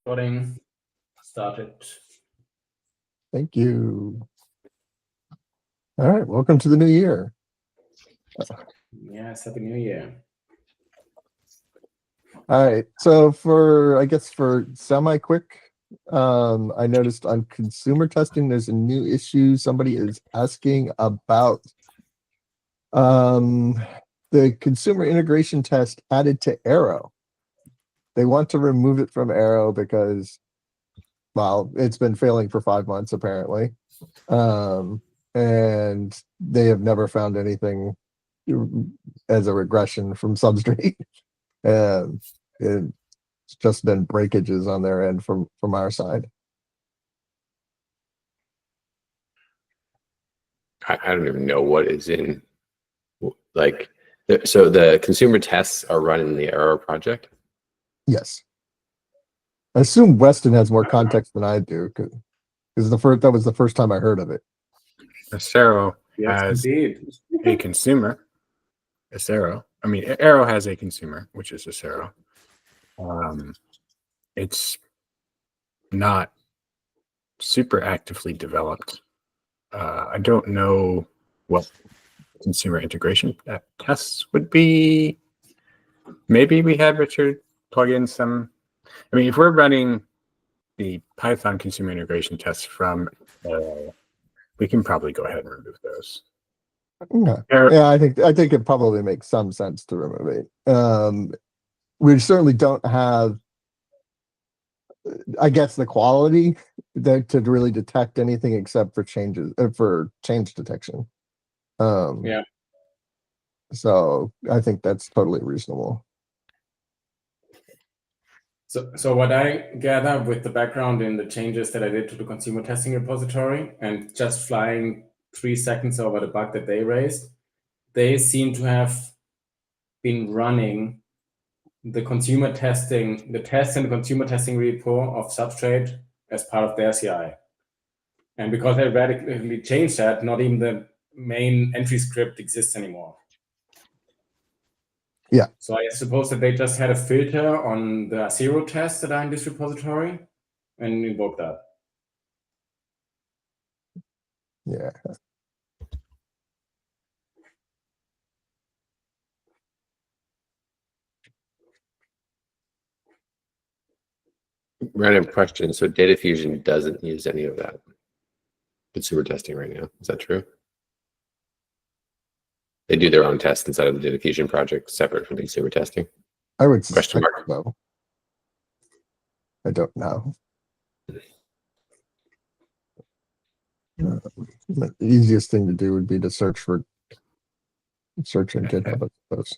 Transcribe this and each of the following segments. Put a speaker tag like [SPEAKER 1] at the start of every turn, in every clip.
[SPEAKER 1] Recording started.
[SPEAKER 2] Thank you. All right, welcome to the new year.
[SPEAKER 1] Yes, Happy New Year.
[SPEAKER 2] All right, so for semi-quick, I noticed on consumer testing, there's a new issue. Somebody is asking about the consumer integration test added to Arrow. They want to remove it from Arrow because, well, it's been failing for 5 months apparently. And they have never found anything as a regression from Substrate. It's just been breakages on their end from our side.
[SPEAKER 3] I don't even know what is in, like, so the consumer tests are run in the Arrow project?
[SPEAKER 2] Yes. I assume Weston has more context than I do, because that was the first time I heard of it.
[SPEAKER 4] Acero
[SPEAKER 1] Yes,
[SPEAKER 4] has
[SPEAKER 1] indeed.
[SPEAKER 4] a consumer. Arrow has a consumer, which is Acero. It's not super actively developed. I don't know what consumer integration tests would be. Maybe we had Richard plug in some. If we're running the Python consumer integration tests from, we can probably go ahead and remove those.
[SPEAKER 2] Yeah, I think it probably makes some sense to remove it. We certainly don't have, I guess, the quality to really detect anything except for changes for change detection.
[SPEAKER 1] Yeah.
[SPEAKER 2] So I think that's totally reasonable.
[SPEAKER 1] So what I gather with the background in the changes that I did to the consumer testing repository and just flying 3 seconds over the bug that they raised, they seem to have been running the tests in the consumer testing repo of Substrate as part of their CI. And because they radically changed that, not even the main entry script exists anymore.
[SPEAKER 2] Yeah.
[SPEAKER 1] So I suppose that they just had a filter on the Acero tests that are in this repository and invoked that.
[SPEAKER 2] Yeah.
[SPEAKER 3] Random question. So Data Fusion doesn't use any of that consumer testing right now. Is that true? They do their own tests inside of the Data Fusion project, separate from consumer testing?
[SPEAKER 2] I would
[SPEAKER 3] Question
[SPEAKER 2] suspect
[SPEAKER 3] mark.
[SPEAKER 2] so. I don't know. The easiest thing to do would be to search in GitHub, I suppose.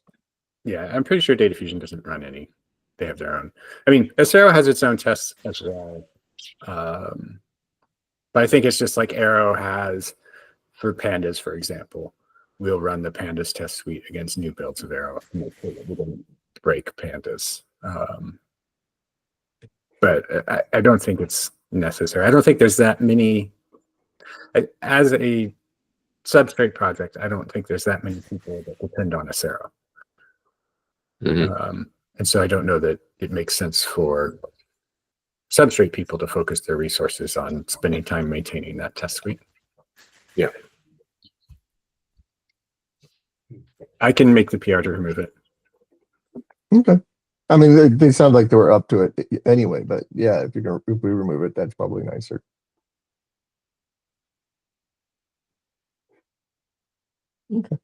[SPEAKER 4] Yeah, I'm pretty sure Data Fusion doesn't run any. They have their own. Acero has its own tests as well. But I think it's just like Arrow has for pandas, for example. We'll run the pandas test suite against new builds of Arrow to make sure that we don't break pandas. But I don't think it's necessary. I don't think there's that many. As a Substrate project, I don't think there's that many people that depend on Acero.
[SPEAKER 3] Mm-hmm.
[SPEAKER 4] And so I don't know that it makes sense for Substrate people to focus their resources on spending time maintaining that test suite.
[SPEAKER 3] Yeah.
[SPEAKER 4] I can make the PR to remove it.
[SPEAKER 2] Okay. They sound like they were up to it anyway, but yeah, if we remove it, that's probably nicer. Okay.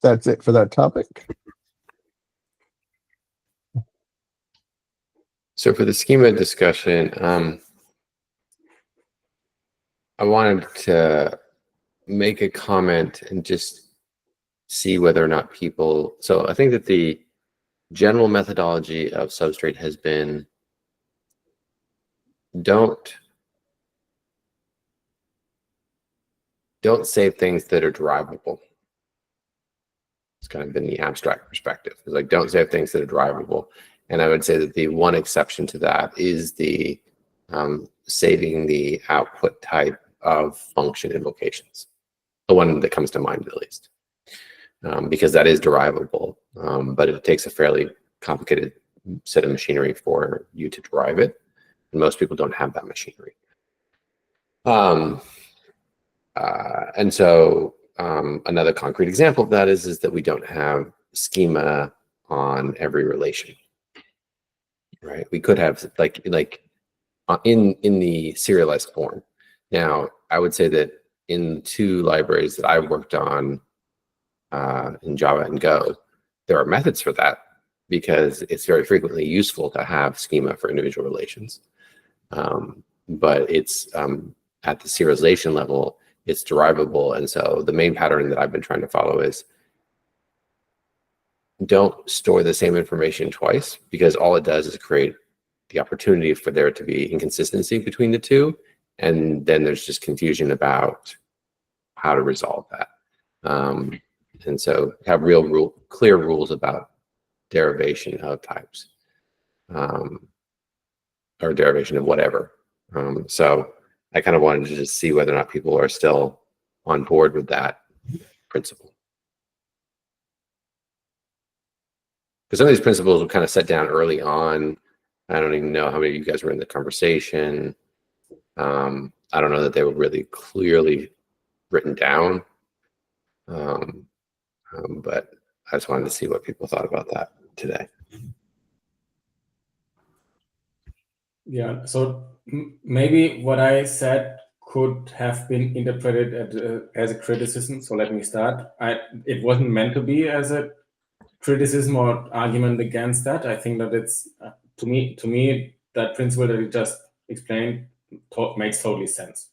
[SPEAKER 2] That's it for that topic.
[SPEAKER 3] So for the schema discussion, I wanted to make a comment and just see whether or not people. So I think that the general methodology of Substrate has been don't save things that are derivable. It's kind of been the abstract perspective. It's like, don't save things that are derivable. And I would say that the one exception to that is the saving the output type of function invocations. The one that comes to mind, at least. Because that is derivable, but it takes a fairly complicated set of machinery for you to derive it. And most people don't have that machinery. And so another concrete example of that is that we don't have schema on every relation, right? We could have like in the serialized form. Now, I would say that in 2 libraries that I've worked on in Java and Go, there are methods for that because it's very frequently useful to have schema for individual relations. But it's at the serialization level, it's derivable. And so the main pattern that I've been trying to follow is don't store the same information twice, because all it does is create the opportunity for there to be inconsistency between the 2. And then there's just confusion about how to resolve that. And so have clear rules about derivation of types, or derivation of whatever. So I kind of wanted to just see whether or not people are still on board with that principle. Because some of these principles were kind of set down early on. I don't even know how many of you guys were in the conversation. I don't know that they were really clearly written down. But I just wanted to see what people thought about that today.
[SPEAKER 1] Yeah, so maybe what I said could have been interpreted as a criticism. So let me start. It wasn't meant to be as a criticism or argument against that. I think that it's to me that principle that you just explained makes totally sense.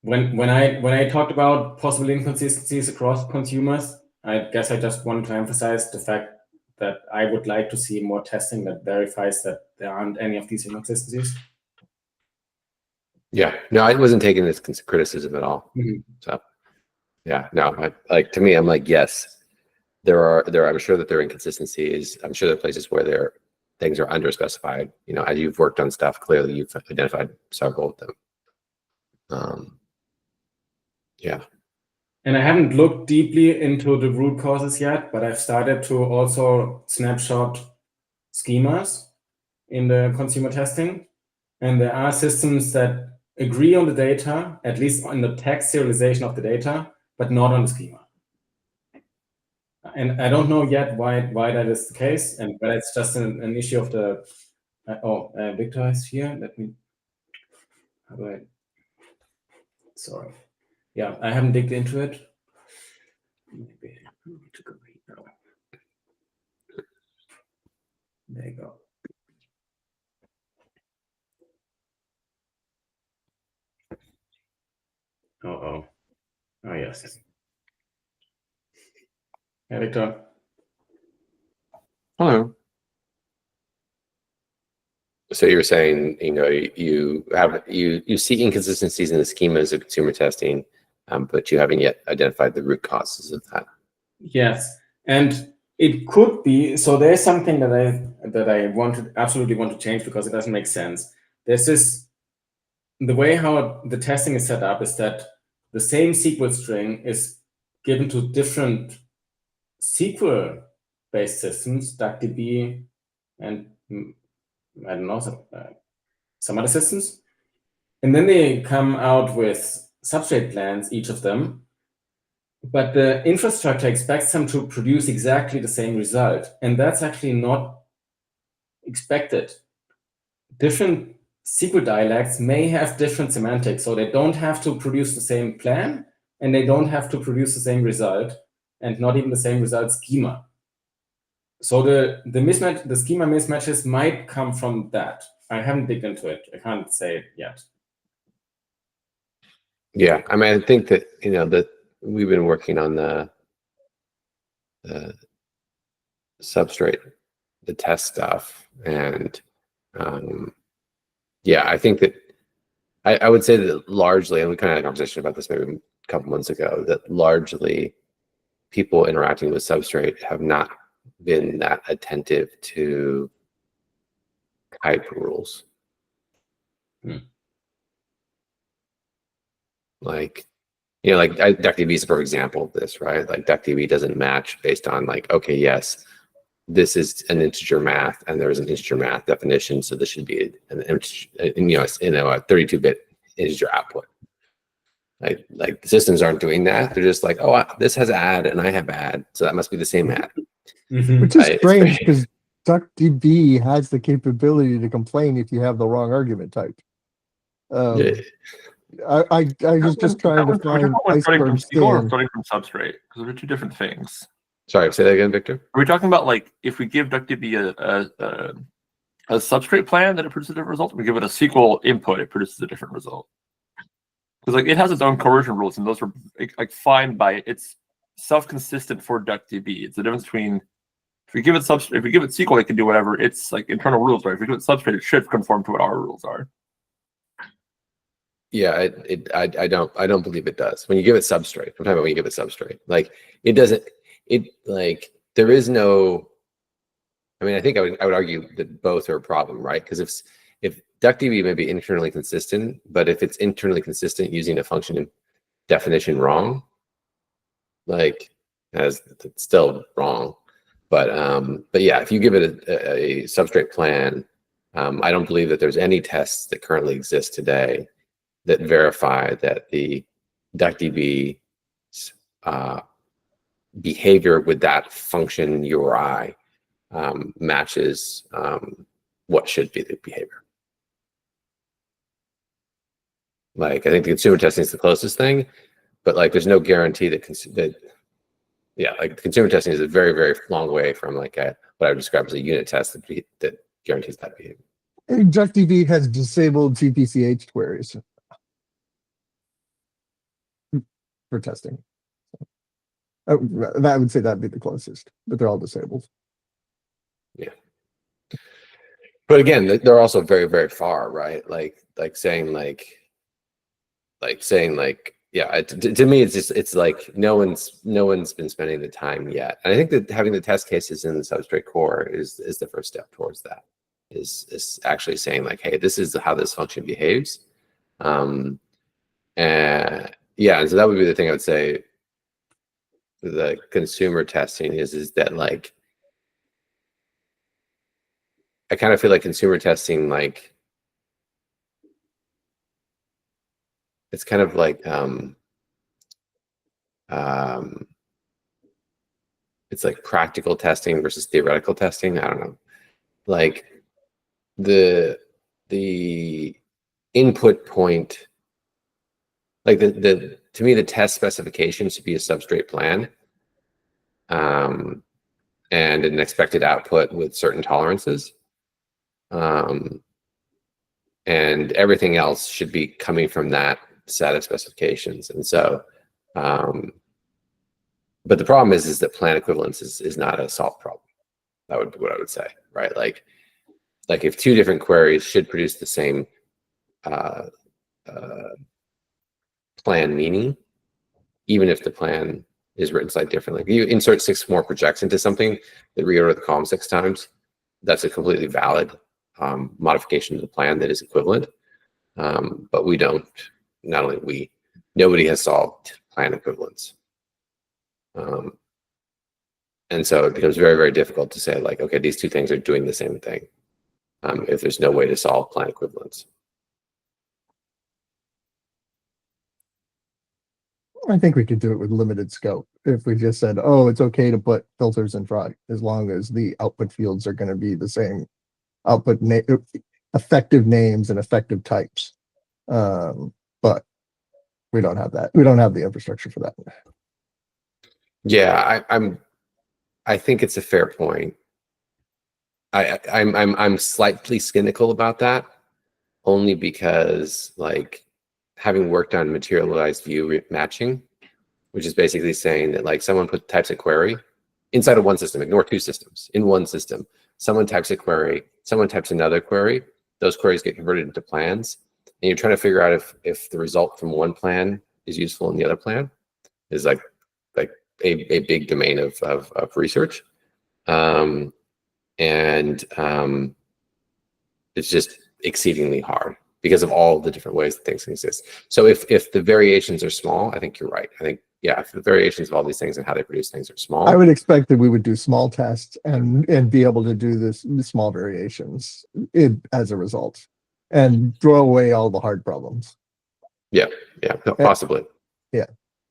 [SPEAKER 1] When I talked about possible inconsistencies across consumers, I guess I just wanted to emphasize the fact that I would like to see more testing that verifies that there aren't any of these inconsistencies.
[SPEAKER 3] Yeah, no, I wasn't taking this criticism at all.
[SPEAKER 1] Mm-hmm.
[SPEAKER 3] So, yeah, no, to me, I'm like, yes, there are. I'm sure that there are inconsistencies. I'm sure there are places where things are underspecified. You know, as you've worked on stuff, clearly you've identified several of them. Yeah.
[SPEAKER 1] And I haven't looked deeply into the root causes yet, but I've started to also snapshot schemas in the consumer testing. And there are systems that agree on the data, at least on the text serialization of the data, but not on the schema. And I don't know yet why that is the case, but it's just an issue of the. Victor is here. Let me. How do I? Sorry. Yeah, I haven't digged into it. Maybe I need to go here. There you go. Oh, yes. Hey, Victor.
[SPEAKER 3] Hello. So you're saying, you know, you see inconsistencies in the schemas of consumer testing, but you haven't yet identified the root causes of that.
[SPEAKER 1] Yes, and it could be. So there's something that I absolutely want to change because it doesn't make sense. There's this, the way how the testing is set up is that the same SQL string is given to different SQL-based systems, DuckDB, and I don't know, some other systems. And then they come out with Substrate plans, each of them. But the infrastructure expects them to produce exactly the same result. And that's actually not expected. Different SQL dialects may have different semantics, so they don't have to produce the same plan, and they don't have to produce the same result, and not even the same result schema. So the mismatch, the schema mismatches might come from that. I haven't digged into it. I can't say it yet.
[SPEAKER 3] Yeah, I mean, I think that, you know, that we've been working on the substrate, the test stuff, and yeah, I think that I would say that largely, and we kind of had a conversation about this maybe a couple months ago, that largely people interacting with Substrate have not been that attentive to type rules. Like, You know, like DuckDB is a perfect example of this, right? Like DuckDB doesn't match based on like, okay, yes, this is an integer math, and there's an integer math definition, so this should be an integer, a 32-bit integer output. Like the systems aren't doing that. They're just like, oh, this has add, and I have add, so that must be the same add.
[SPEAKER 2] Which is strange because DuckDB has the capability to complain if you have the wrong argument type.
[SPEAKER 3] Yeah.
[SPEAKER 2] I was just trying to find iceberg
[SPEAKER 5] starting from Substrate, because they're two different things.
[SPEAKER 3] Sorry, say that again, Victor.
[SPEAKER 5] Are we talking about like if we give DuckDB a Substrate plan, that it produces a different result? We give it a SQL input, it produces a different result. Because like it has its own coercion rules, and those are like fine by it's self-consistent for DuckDB. It's the difference between if we give it Substrate, if we give it SQL, it can do whatever its like internal rules are. If we give it Substrate, it should conform to what our rules are.
[SPEAKER 3] Yeah, I don't believe it does. When you give it Substrate, I'm talking about when you give it Substrate. Like it doesn't. It like there is no. I mean, I think I would argue that both are a problem, right? Because if DuckDB may be internally consistent, but if it's internally consistent using a function definition wrong, like it's still wrong. But yeah, if you give it a Substrate plan, I don't believe that there's any tests that currently exist today that verify that the DuckDB behavior with that function URI matches what should be the behavior. Like I think the consumer testing is the closest thing, but like there's no guarantee that yeah, like consumer testing is a very, very long way from like what I would describe as a unit test that guarantees that behavior.
[SPEAKER 2] DuckDB has disabled GPCH queries for testing. I would say that'd be the closest, but they're all disabled.
[SPEAKER 3] Yeah. But again, they're also very, very far, right? Like saying yeah, to me, it's like no one's been spending the time yet. And I think that having the test cases in the Substrate core is the first step towards that. Is actually saying like, hey, this is how this function behaves. And yeah, and so that would be the thing I would say. The consumer testing is that like I kind of feel like consumer testing like it's kind of like it's like practical testing versus theoretical testing. I don't know. Like the input point, like the to me the test specification should be a Substrate plan, and an expected output with certain tolerances, and everything else should be coming from that set of specifications. And so, but the problem is that plan equivalence is not a solved problem. That would be what I would say, right? Like if two different queries should produce the same plan meaning, even if the plan is written slightly differently. If you insert 6 more projects into something that reorder the column 6 times, that's a completely valid modification to the plan that is equivalent. But we don't, not only we, nobody has solved plan equivalence. And so it becomes very, very difficult to say like, okay, these two things are doing the same thing if there's no way to solve plan equivalence.
[SPEAKER 2] I think we could do it with limited scope if we just said, oh, it's okay to put filters in front as long as the output fields are going to be the same output effective names and effective types. But we don't have that. We don't have the infrastructure for that.
[SPEAKER 3] Yeah, I think it's a fair point. I'm slightly cynical about that, only because like having worked on materialized view matching, which is basically saying that like someone types a query inside of one system, ignore 2 systems, in one system, someone types a query, someone types another query, those queries get converted into plans, and you're trying to figure out if the result from one plan is useful in the other plan is like a big domain of research. And it's just exceedingly hard because of all the different ways that things can exist. So if the variations are small, I think you're right. I think, yeah, if the variations of all these things and how they produce things are small,
[SPEAKER 2] I would expect that we would do small tests and be able to do this small variations as a result, and throw away all the hard problems.
[SPEAKER 3] yeah, possibly.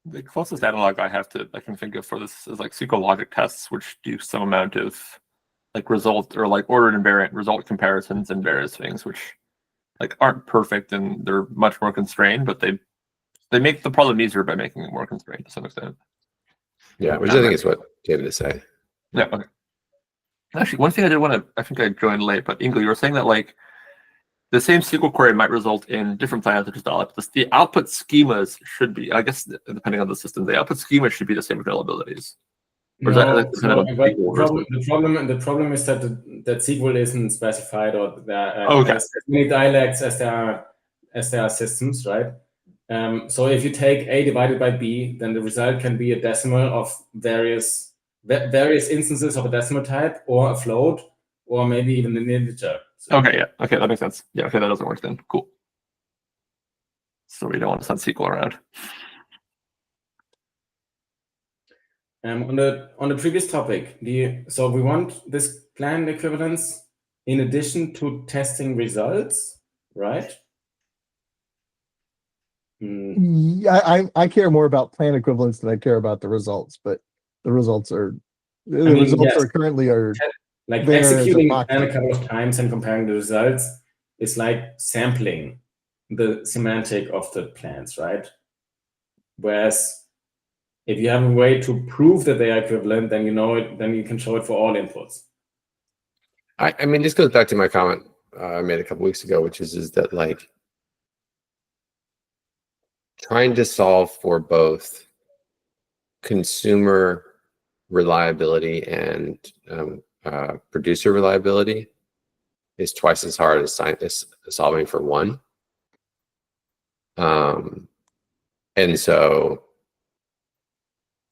[SPEAKER 5] The closest analog I can think of for this is like SQL logic tests, which do some amount of like result or like ordered invariant result comparisons and various things, which like aren't perfect and they're much more constrained, but they make the problem easier by making it more constrained to some extent.
[SPEAKER 3] Yeah, which I think is what David is saying.
[SPEAKER 5] Yeah. Okay. Actually, one thing I did want to, I think I joined late, but Ingle, you were saying that like the same SQL query might result in different plans, which is the output schemas should be, I guess, depending on the system, the output schema should be the same availabilities. Or is
[SPEAKER 1] No,
[SPEAKER 5] that
[SPEAKER 1] the problem is that that SQL isn't specified, or there are
[SPEAKER 5] Okay.
[SPEAKER 1] as many dialects as there are systems, right? So if you take A divided by B, then the result can be a decimal of various instances of a decimal type, or a float, or maybe even an integer. So,
[SPEAKER 5] Okay, yeah. Okay, that makes sense. Yeah, okay, that doesn't work then. Cool. So we don't want to send SQL around.
[SPEAKER 1] on the previous topic, so we want this plan equivalence in addition to testing results, right?
[SPEAKER 2] Yeah, I care more about plan equivalence than I care about the results, but the results are currently
[SPEAKER 1] like
[SPEAKER 2] there as a
[SPEAKER 1] executing a
[SPEAKER 2] mock
[SPEAKER 1] plan a
[SPEAKER 2] data.
[SPEAKER 1] couple of times and comparing the results is like sampling the semantic of the plans, right? Whereas if you have a way to prove that they are equivalent, then you know it, then you can show it for all inputs.
[SPEAKER 3] I mean, this goes back to my comment I made a couple weeks ago, which is that like trying to solve for both consumer reliability and producer reliability is twice as hard as solving for one. And so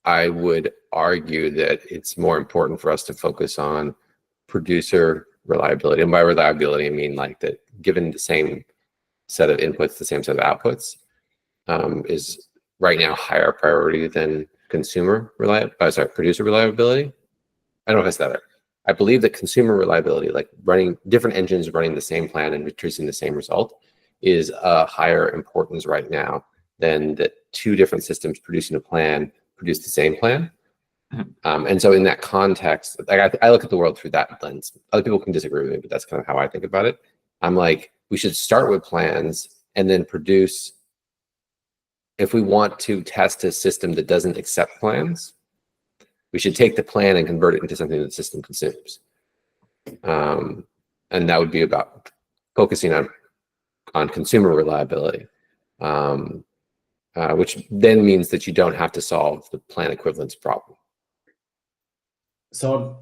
[SPEAKER 3] I would argue that it's more important for us to focus on producer reliability. And by reliability, I mean like that given the same set of inputs, the same set of outputs, is right now higher priority than producer reliability. I don't know if I said that. I believe that consumer reliability, like running different engines running the same plan and producing the same result, is a higher importance right now than that two different systems producing a plan produce the same plan. And so in that context, like I look at the world through that lens. Other people can disagree with me, but that's kind of how I think about it. I'm like, we should start with plans and then produce. If we want to test a system that doesn't accept plans, we should take the plan and convert it into something that the system consumes. And that would be about focusing on consumer reliability, which then means that you don't have to solve the plan equivalence problem.
[SPEAKER 1] So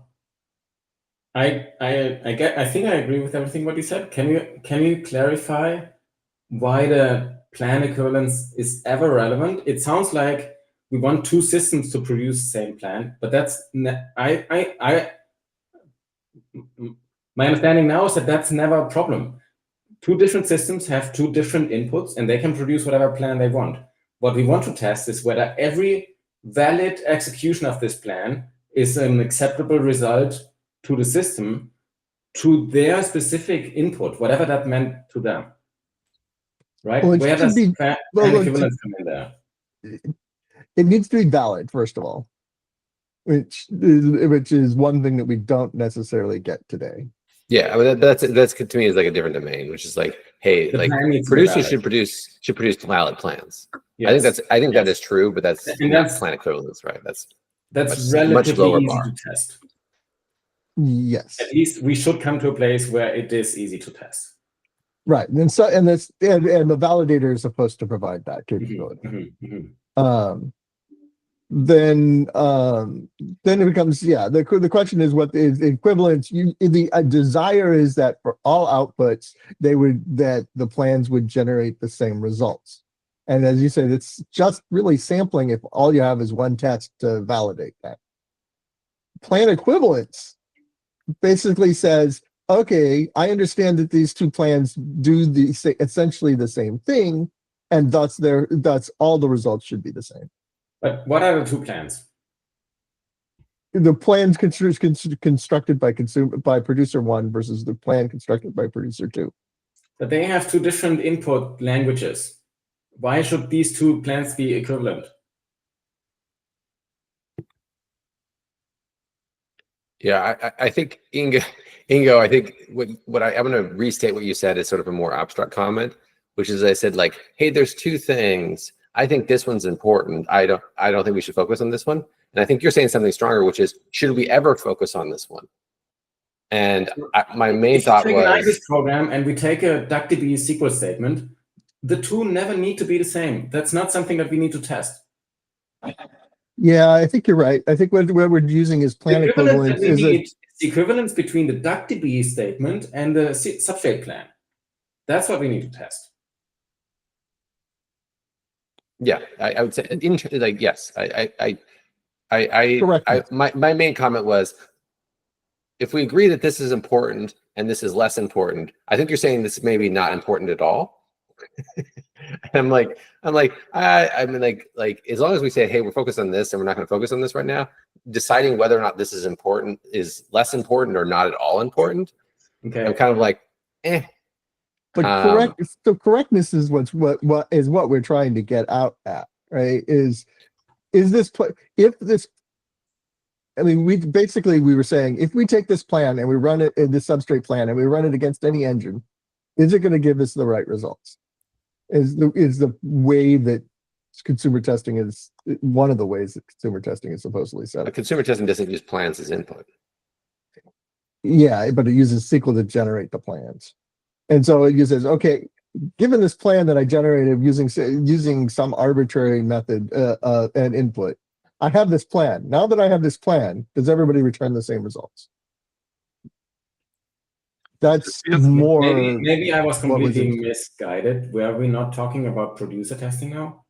[SPEAKER 1] I think I agree with everything what you said. Can you clarify why the plan equivalence is ever relevant? It sounds like we want two systems to produce the same plan, but that's my understanding now is that that's never a problem. Two different systems have two different inputs, and they can produce whatever plan they want. What we want to test is whether every valid execution of this plan is an acceptable result to the system, to their specific input, whatever that meant to them. Right?
[SPEAKER 2] Well,
[SPEAKER 1] Where does plan equivalence come in there?
[SPEAKER 2] It needs to be valid, first of all, which is one thing that we don't necessarily get today.
[SPEAKER 3] Yeah, I mean that's to me is like a different domain, which is like, hey, like producers should produce valid plans. Yes. I think that is true, but that's not plan equivalence, right? That's
[SPEAKER 1] relatively
[SPEAKER 3] much lower
[SPEAKER 1] easy
[SPEAKER 3] bar
[SPEAKER 1] to test.
[SPEAKER 2] Yes.
[SPEAKER 1] At least we should come to a place where it is easy to test.
[SPEAKER 2] Right, and the validator is supposed to provide that capability. Then it becomes the question is what is equivalence. The desire is that for all outputs that the plans would generate the same results, and as you said, it's just really sampling if all you have is one test to validate that. Plan equivalence basically says, okay, I understand that these two plans do essentially the same thing, and thus all the results should be the same.
[SPEAKER 1] But what are the two plans?
[SPEAKER 2] The plans constructed by producer one versus the plan constructed by producer two.
[SPEAKER 1] But they have two different input languages. Why should these two plans be equivalent?
[SPEAKER 3] Yeah, I think Ingo, I think I'm going to restate what you said as sort of a more abstract comment, which is I said like, hey, there's two things. I think this one's important. I don't think we should focus on this one. And I think you're saying something stronger, which is, should we ever focus on this one? And my main thought was,
[SPEAKER 1] if we take an IBIS program and we take a DuckDB SQL statement, the two never need to be the same. That's not something that we need to test.
[SPEAKER 2] Yeah, I think you're right. I think what we're using is plan equivalence.
[SPEAKER 1] It's the equivalence between the DuckDB statement and the substrate plan. That's what we need to test.
[SPEAKER 3] Yeah, I would say like yes. My main comment was, if we agree that this is important and this is less important, I think you're saying this is maybe not important at all. I'm like, I mean, like as long as we say, hey, we're focused on this and we're not going to focus on this right now, deciding whether or not this is important is less important or not at all important.
[SPEAKER 1] Okay.
[SPEAKER 3] I'm kind of like, eh.
[SPEAKER 2] But correctness is what we're trying to get out at, right? Is this if this? I mean, we were saying if we take this plan and we run it in this substrate plan and we run it against any engine, is it going to give us the right results? Is the way that consumer testing is one of the ways that consumer testing is supposedly set up.
[SPEAKER 3] Consumer testing doesn't use plans as input.
[SPEAKER 2] Yeah, but it uses SQL to generate the plans. And so it says, okay, given this plan that I generated using some arbitrary method and input, I have this plan. Now that I have this plan, does everybody return the same results? That's more.
[SPEAKER 1] Maybe I was completely misguided. Were we not talking about producer testing now?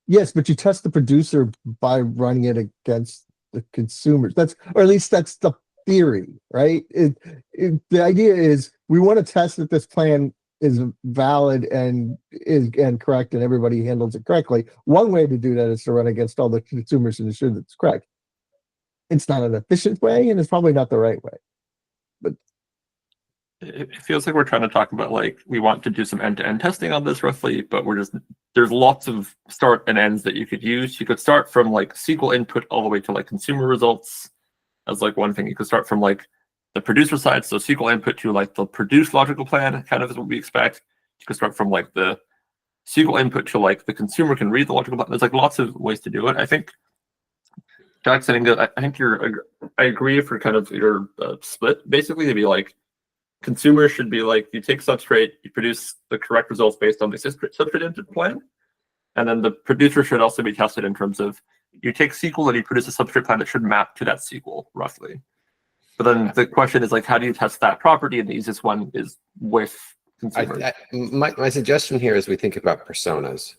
[SPEAKER 2] Yes, but you test the producer by running it against the consumers. Or at least that's the theory, right? The idea is we want to test that this plan is valid and correct, and everybody handles it correctly. One way to do that is to run against all the consumers and ensure that it's correct. It's not an efficient way, and it's probably not the right way. But
[SPEAKER 5] it feels like we're trying to talk about like we want to do some end-to-end testing on this roughly, but there's lots of start and ends that you could use. You could start from like SQL input all the way to like consumer results as like one thing. You could start from like the producer side, so SQL input to like the produce logical plan kind of is what we expect. You could start from like the SQL input to like the consumer can read the logical plan. There's like lots of ways to do it. I think Jackson, I think I agree for kind of your split basically to be like consumer should be like you take substrate, you produce the correct results based on the substrate input plan, and then the producer should also be tested in terms of you take SQL and you produce a substrate plan that should map to that SQL roughly. But then the question is like, how do you test that property? And the easiest one is with consumers.
[SPEAKER 3] My suggestion here is we think about personas.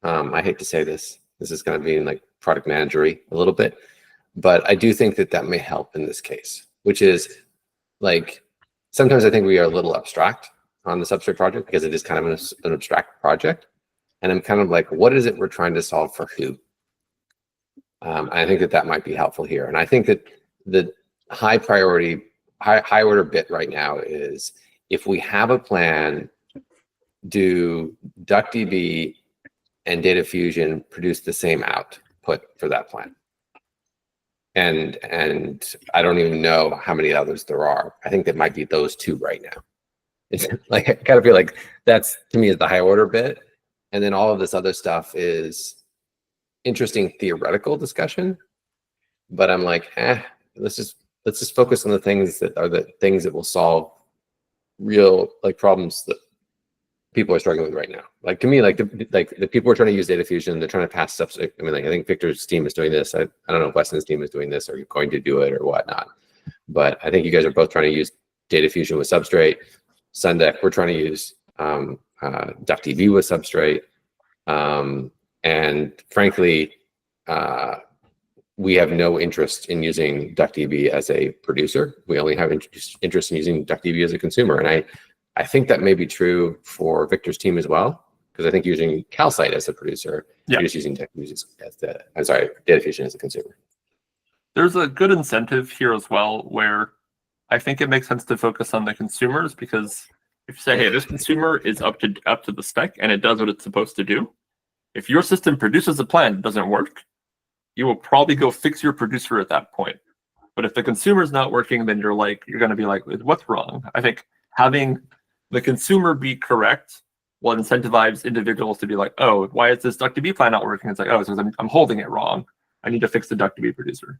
[SPEAKER 3] I hate to say this. This is going to be like product managery a little bit, but I do think that may help in this case, which is like, sometimes I think we are a little abstract on the Substrate project because it is kind of an abstract project. And I'm kind of like, what is it we're trying to solve for who? I think that might be helpful here. And I think that the high priority, high order bit right now is if we have a plan, do DuckDB and Data Fusion produce the same output for that plan? And I don't even know how many others there are. I think there might be those two right now. It's like I kind of feel like that's to me is the high order bit, and then all of this other stuff is interesting theoretical discussion. But I'm like, let's just focus on the things that are the things that will solve real like problems that people are struggling with right now. Like to me, like the people are trying to use Data Fusion, they're trying to pass stuff. I mean, like I think Victor's team is doing this. I don't know if Weston's team is doing this or going to do it or whatnot. But I think you guys are both trying to use Data Fusion with Substrate. Sundeck, we're trying to use DuckDB with Substrate. And frankly, we have no interest in using DuckDB as a producer. We only have interest in using DuckDB as a consumer. And I think that may be true for Victor's team as well, because I think using Calcite as a producer, you're just using DuckDB as the, I'm sorry, Data Fusion as a consumer.
[SPEAKER 5] There's a good incentive here as well, where I think it makes sense to focus on the consumers, because if you say, hey, this consumer is up to the spec and it does what it's supposed to do, if your system produces a plan that doesn't work, you will probably go fix your producer at that point. But if the consumer is not working, then you're going to be like, what's wrong? I think having the consumer be correct will incentivize individuals to be like, oh, why is this DuckDB plan not working? It's like, oh, it's because I'm holding it wrong. I need to fix the DuckDB producer.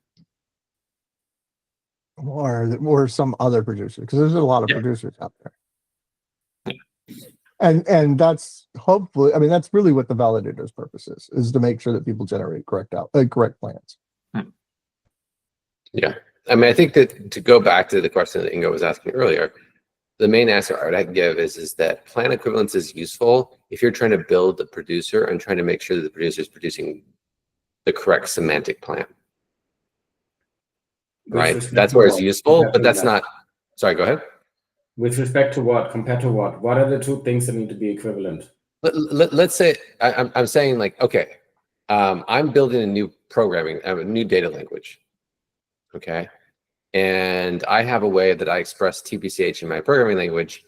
[SPEAKER 2] Or some other producer, because there's a lot of producers out there. And that's hopefully, I mean, that's really what the validator's purpose is to make sure that people generate correct plans.
[SPEAKER 3] Yeah. I mean, I think that to go back to the question that Ingo was asking earlier, the main answer I would give is that plan equivalence is useful if you're trying to build the producer and trying to make sure that the producer is producing the correct semantic plan. Right? That's where it's useful, but that's not, sorry, go ahead.
[SPEAKER 1] With respect to what, compared to what? What are the two things that need to be equivalent?
[SPEAKER 3] Let's say, I'm saying like, okay, I'm building a new a new data language, okay? And I have a way that I express TPCH in my programming language,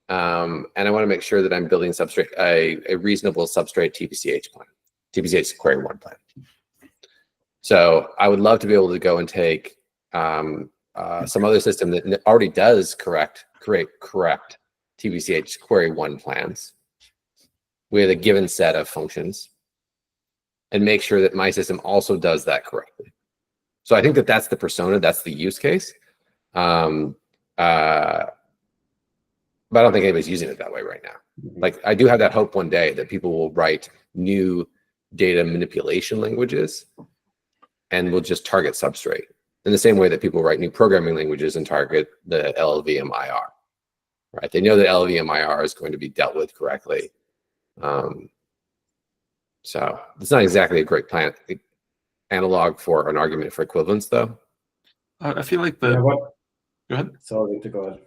[SPEAKER 3] and I want to make sure that I'm building Substrate, a reasonable Substrate TPCH plan, TPCH query 1 plan. So I would love to be able to go and take some other system that already does create correct TPCH query 1 plans with a given set of functions and make sure that my system also does that correctly. So I think that that's the persona, that's the use case. But I don't think anybody's using it that way right now. Like, I do have that hope one day that people will write new data manipulation languages and will just target Substrate in the same way that people write new programming languages and target the LLVM-IR, right? They know that LLVM-IR is going to be dealt with correctly. So it's not exactly a great analog for an argument for equivalence, though.
[SPEAKER 5] I feel like the...
[SPEAKER 1] Go
[SPEAKER 5] ahead.
[SPEAKER 1] Sorry to go ahead.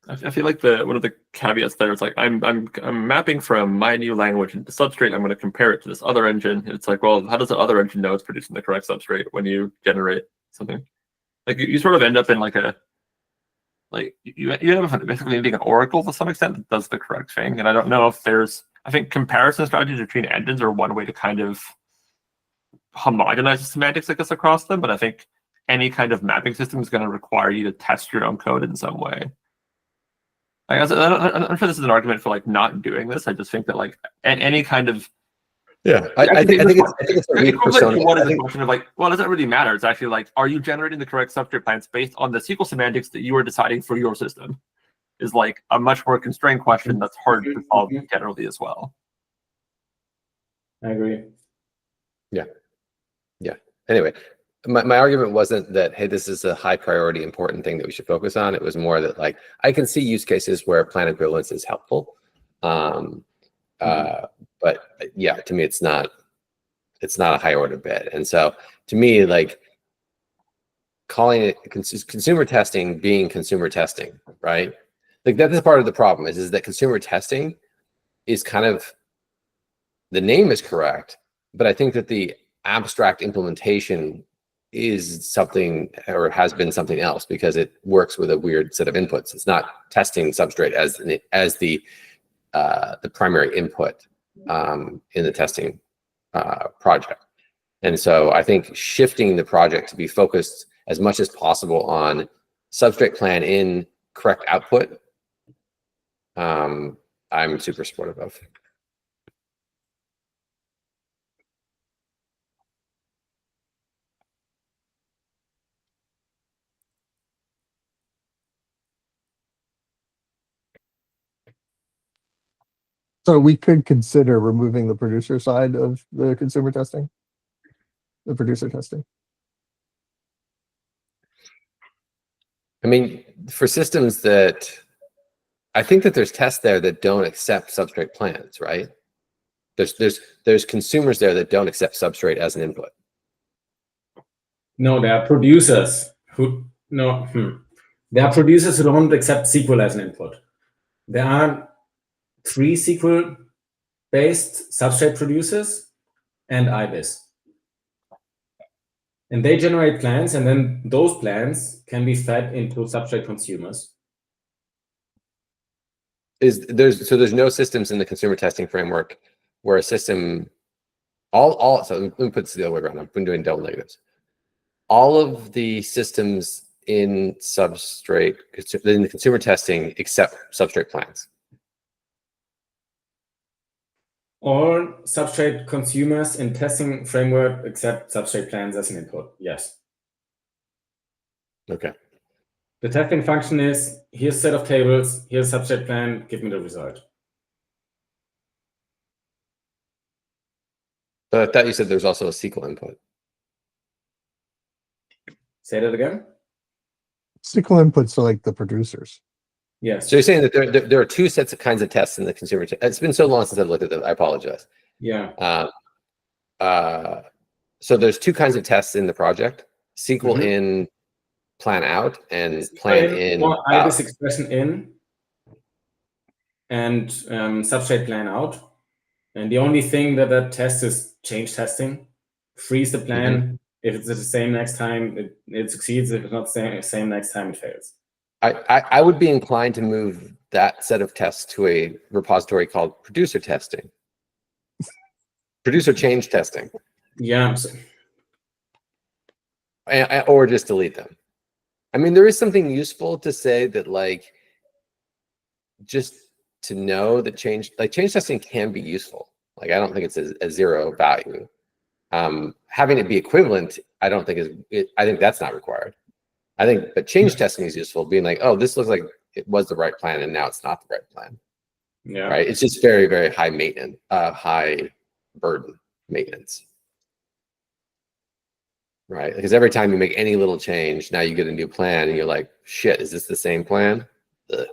[SPEAKER 5] I feel like one of the caveats there is like, I'm mapping from my new language into Substrate. I'm going to compare it to this other engine. It's like, well, how does the other engine know it's producing the correct Substrate when you generate something? Like, you sort of end up in like you end up basically needing an oracle to some extent that does the correct thing. And I don't know if I think comparison strategies between engines are one way to kind of homogenize the semantics, I guess, across them. But I think any kind of mapping system is going to require you to test your own code in some way. I'm not sure this is an argument for like not doing this. I just think that like any kind of
[SPEAKER 3] I think it's a read persona.
[SPEAKER 5] What is the question of like, well, does that really matter? It's actually like, are you generating the correct Substrate plans based on the SQL semantics that you are deciding for your system? Is like a much more constrained question that's hard to solve generally as well.
[SPEAKER 1] I agree.
[SPEAKER 3] Yeah. Anyway, my argument wasn't that, hey, this is a high priority important thing that we should focus on. It was more that like, I can see use cases where plan equivalence is helpful. But yeah, to me, it's not a high order bit. And so to me, like, calling it consumer testing being consumer testing, right? Like, that is part of the problem is that consumer testing is kind of, the name is correct, but I think that the abstract implementation is something, or has been something else, because it works with a weird set of inputs. It's not testing Substrate as the primary input in the testing project. And so I think shifting the project to be focused as much as possible on Substrate plan in, correct output, I'm super supportive of.
[SPEAKER 2] So we could consider removing the producer side of the consumer testing, the producer testing.
[SPEAKER 3] I mean, for systems that, I think that there's tests there that don't accept Substrate plans, right? There's consumers there that don't accept Substrate as an input.
[SPEAKER 1] No, there are producers who There are producers who don't accept SQL as an input. There are 3 SQL-based substrate producers and IBIS. And they generate plans, and then those plans can be fed into substrate consumers.
[SPEAKER 3] There's no systems in the consumer testing framework where a system so let me put this the other way around. I've been doing double negatives. All of the systems in Substrate in the consumer testing accept substrate plans.
[SPEAKER 1] All substrate consumers in testing framework accept substrate plans as an input. Yes.
[SPEAKER 3] Okay.
[SPEAKER 1] The testing function is, here's a set of tables, here's a substrate plan, give me the result.
[SPEAKER 3] But I thought you said there's also a SQL input.
[SPEAKER 1] Say that again?
[SPEAKER 2] SQL inputs are like the producers.
[SPEAKER 1] Yes.
[SPEAKER 3] So you're saying that there are 2 sets of kinds of tests in the consumer. It's been so long since I've looked at them. I apologize.
[SPEAKER 1] Yeah.
[SPEAKER 3] So there's 2 kinds of tests in the project: SQL in, plan out, and plan in.
[SPEAKER 1] IBIS expression in and substrate plan out. And the only thing that tests is change testing. Freeze the plan. If it's the same next time, it succeeds. If it's not the same next time, it fails.
[SPEAKER 3] I would be inclined to move that set of tests to a repository called producer testing. Producer change testing.
[SPEAKER 1] Yeah.
[SPEAKER 3] Or just delete them. I mean, there is something useful to say that, like, just to know that change testing can be useful. Like, I don't think it's a 0 value. Having it be equivalent, I don't think I think that's not required. I think, but change testing is useful, being like, oh, this looks like it was the right plan and now it's not the right plan.
[SPEAKER 1] Yeah.
[SPEAKER 3] Right. It's just very, very high maintenance, high burden maintenance. Right. Because every time you make any little change, now you get a new plan and you're like, shit, is this the same plan? Ugh.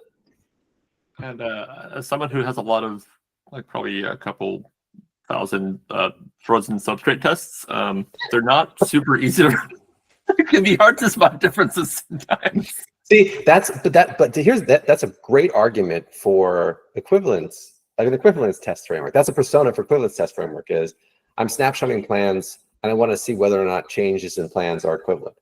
[SPEAKER 5] And as someone who has a lot of, like, probably a couple thousand frozen substrate tests, they're not super easy to. It can be hard to spot differences sometimes.
[SPEAKER 3] See, that's a great argument for equivalence, like an equivalence test framework. That's a persona for equivalence test framework. Is I'm snapshotting plans and I want to see whether or not changes in plans are equivalent.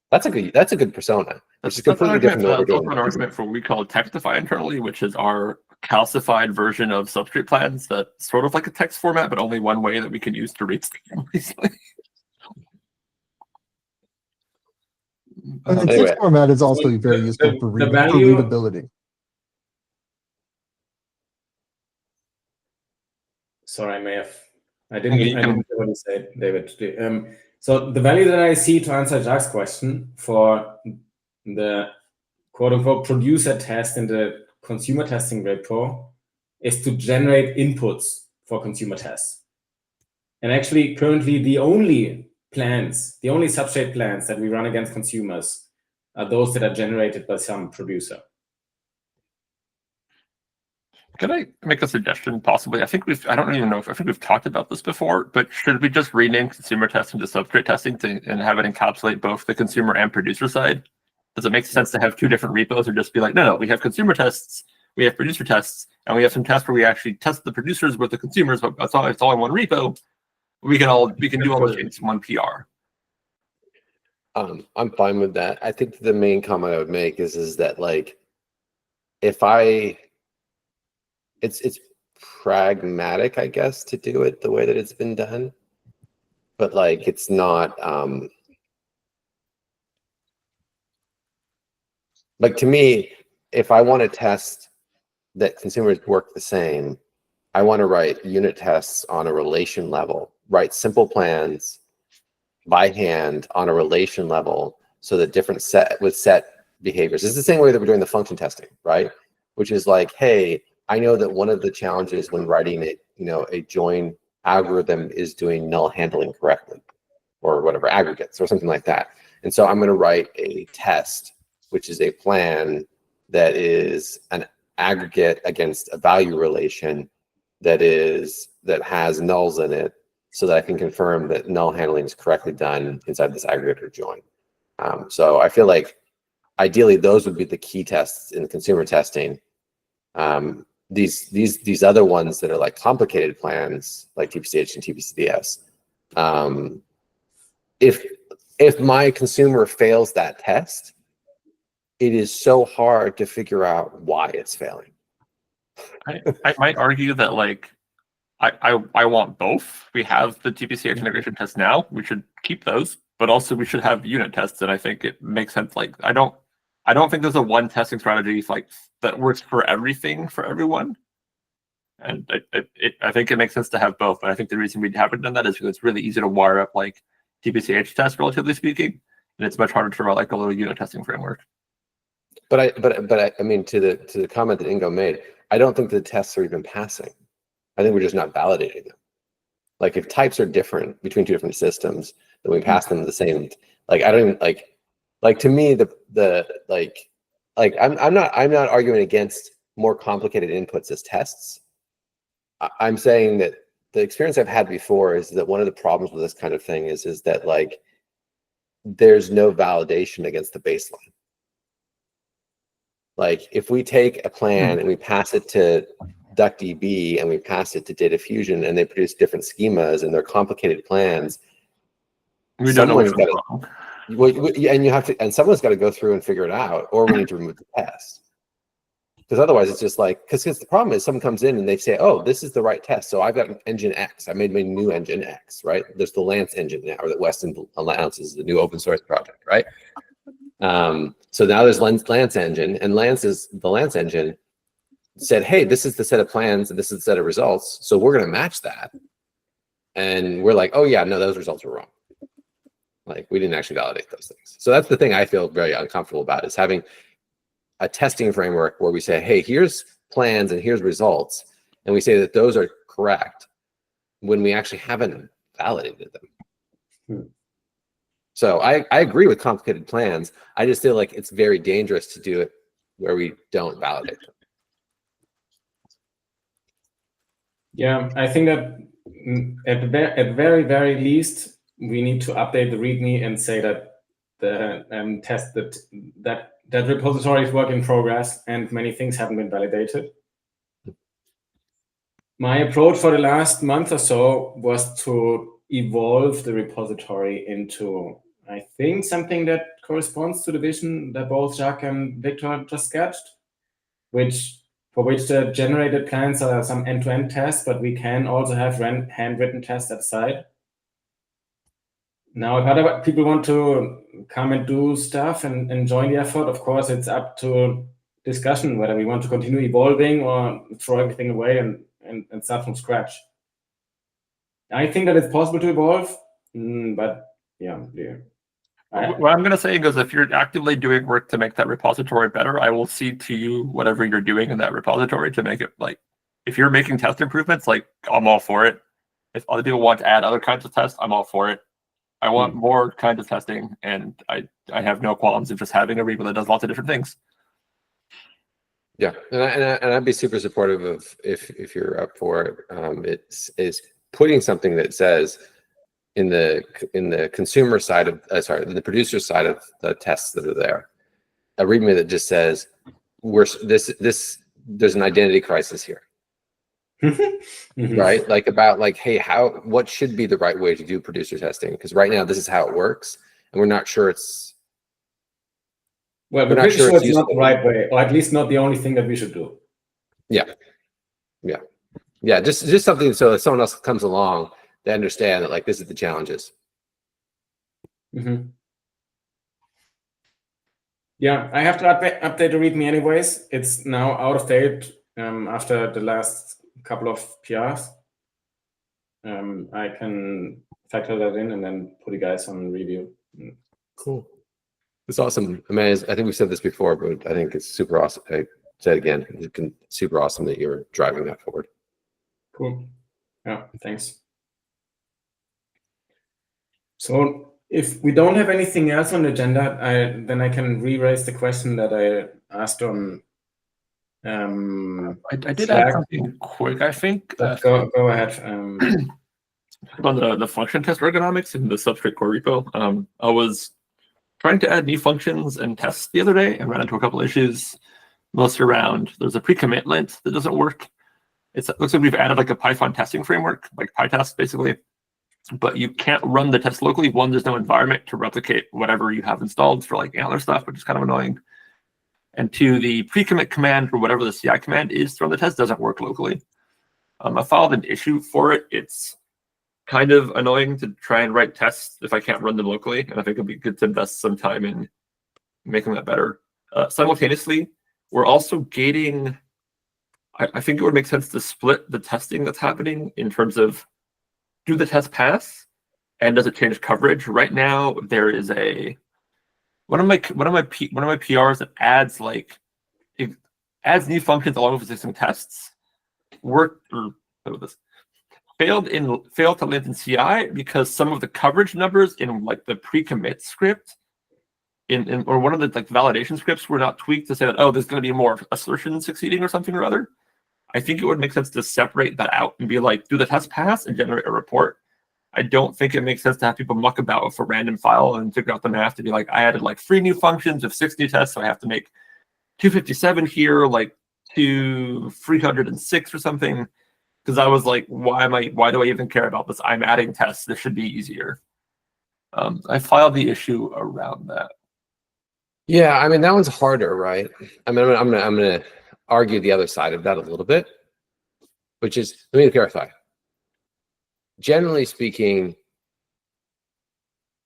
[SPEAKER 3] That's a good persona, which is completely different than what we're doing.
[SPEAKER 5] That's an argument for what we call Textify internally, which is our calcified version of substrate plans that's sort of like a text format, but only one way that we can use to read them easily.
[SPEAKER 2] And the text format is also very useful for readability.
[SPEAKER 1] Sorry, I didn't hear what you said, David. So the value that I see to answer Jacques' question for the quote-unquote producer test in the consumer testing repo is to generate inputs for consumer tests. And actually, currently, the only substrate plans that we run against consumers are those that are generated by some producer.
[SPEAKER 5] Can I make a suggestion, possibly? I think I don't even know if we've talked about this before, but should we just rename consumer testing to substrate testing and have it encapsulate both the consumer and producer side? Does it make sense to have 2 different repos, or just be like, no, we have consumer tests, we have producer tests, and we have some tests where we actually test the producers with the consumers, but it's all in one repo. We can do all those things in one PR.
[SPEAKER 3] I'm fine with that. I think the main comment I would make is that, like, it's pragmatic, I guess, to do it the way that it's been done, but, like, it's not like, to me, if I want to test that consumers work the same, I want to write unit tests on a relation level, write simple plans by hand on a relation level, so that different set behaviors. It's the same way that we're doing the function testing, right? Which is like, hey, I know that one of the challenges when writing a join algorithm is doing null handling correctly, or whatever, aggregates or something like that. And so I'm going to write a test, which is a plan that is an aggregate against a value relation that has nulls in it, so that I can confirm that null handling is correctly done inside this aggregator join. So I feel like ideally those would be the key tests in consumer testing. These other ones that are like complicated plans, like TPCH and TPCDS, if my consumer fails that test, it is so hard to figure out why it's failing.
[SPEAKER 5] I might argue that like I want both. We have the TPCH integration tests now. We should keep those, but also we should have unit tests. And I think it makes sense. Like I don't think there's a one testing strategy like that works for everything for everyone. And I think it makes sense to have both. But I think the reason we haven't done that is because it's really easy to wire up like TPCH tests, relatively speaking, and it's much harder to write like a little unit testing framework.
[SPEAKER 3] But I mean, to the comment that Ingo made, I don't think the tests are even passing. I think we're just not validating them. Like if types are different between two different systems, then we pass them the same. Like I don't even like to me I'm not arguing against more complicated inputs as tests. I'm saying that the experience I've had before is that one of the problems with this kind of thing is that like there's no validation against the baseline. Like if we take a plan and we pass it to DuckDB and we pass it to Data Fusion and they produce different schemas and they're complicated plans, someone's got to, and you have to, and someone's got to go through and figure it out, or we need to remove the test. Because otherwise it's just like, because the problem is someone comes in and they say, oh, this is the right test. So I've got an engine X. I made my new engine X, right? There's the Lance engine now, or that Weston announces the new open source project, right? So now there's Lance engine, and the Lance engine said, hey, this is the set of plans and this is the set of results. So we're going to match that. And we're like, oh yeah, no, those results were wrong. Like we didn't actually validate those things. So that's the thing I feel very uncomfortable about, is having a testing framework where we say, hey, here's plans and here's results. And we say that those are correct when we actually haven't validated them. So I agree with complicated plans. I just feel like it's very dangerous to do it where we don't validate them.
[SPEAKER 1] Yeah, I think that at the very least, we need to update the README and say that the test that repository is work in progress and many things haven't been validated. My approach for the last month or so was to evolve the repository into, I think, something that corresponds to the vision that both Jacques and Victor just sketched, for which the generated plans are some end-to-end tests, but we can also have handwritten tests at the side. Now, if other people want to come and do stuff and join the effort, of course, it's up to discussion whether we want to continue evolving or throw everything away and start from scratch. I think that it's possible to evolve, but yeah.
[SPEAKER 5] What I'm going to say is, if you're actively doing work to make that repository better, I will cede to you whatever you're doing in that repository to make it, like, if you're making test improvements, like, I'm all for it. If other people want to add other kinds of tests, I'm all for it. I want more kinds of testing, and I have no qualms of just having a repo that does lots of different things.
[SPEAKER 3] Yeah, and I'd be super supportive of, if you're up for it, is putting something that says in the consumer side of in the producer side of the tests that are there, a README that just says there's an identity crisis here. Right, like about like, hey, what should be the right way to do producer testing? Because right now this is how it works, and we're not sure it's.
[SPEAKER 1] Well, we're pretty sure it's not the right way, or at least not the only thing that we should do.
[SPEAKER 3] Yeah. Just something so if someone else comes along, they understand that like this is the challenges.
[SPEAKER 1] Yeah, I have to update the README anyways. It's now out of date after the last couple of PRs. I can factor that in and then put you guys on review.
[SPEAKER 3] Cool. It's awesome. I mean, I think we said this before, but I think it's super awesome. I said again, it's super awesome that you're driving that forward.
[SPEAKER 1] Cool. Yeah, thanks. So if we don't have anything else on the agenda, then I can re-raise the question that I asked on.
[SPEAKER 5] I did add something quick, I think.
[SPEAKER 1] Go ahead.
[SPEAKER 5] on the function test ergonomics in the Substrate core repo. I was trying to add new functions and tests the other day and ran into a couple issues, mostly around there's a pre-commit lint that doesn't work. It looks like we've added like a Python testing framework, like PyTest basically, but you can't run the test locally. One, there's no environment to replicate whatever you have installed for like Antler stuff, which is kind of annoying. And two, the pre-commit command or whatever the CI command is to run the test doesn't work locally. I filed an issue for it. It's kind of annoying to try and write tests if I can't run them locally, and I think it'd be good to invest some time in making that better. Simultaneously, we're also gating. I think it would make sense to split the testing that's happening in terms of do the test pass and does it change coverage? Right now, there is one of my PRs that adds new functions along with existing tests. Failed to lint in CI because some of the coverage numbers in like the pre-commit script or one of the like validation scripts were not tweaked to say that, oh, there's going to be more assertion succeeding or something or other. I think it would make sense to separate that out and be like, do the test pass and generate a report. I don't think it makes sense to have people muck about with a random file and figure out the math to be like, I added like 3 new functions of 6 new tests, so I have to make 257 here, like 306 or something. Because I was like, why do I even care about this? I'm adding tests. This should be easier. I filed the issue around that.
[SPEAKER 3] Yeah, I mean that one's harder, right? I mean, I'm gonna argue the other side of that a little bit, which is, let me clarify. Generally speaking,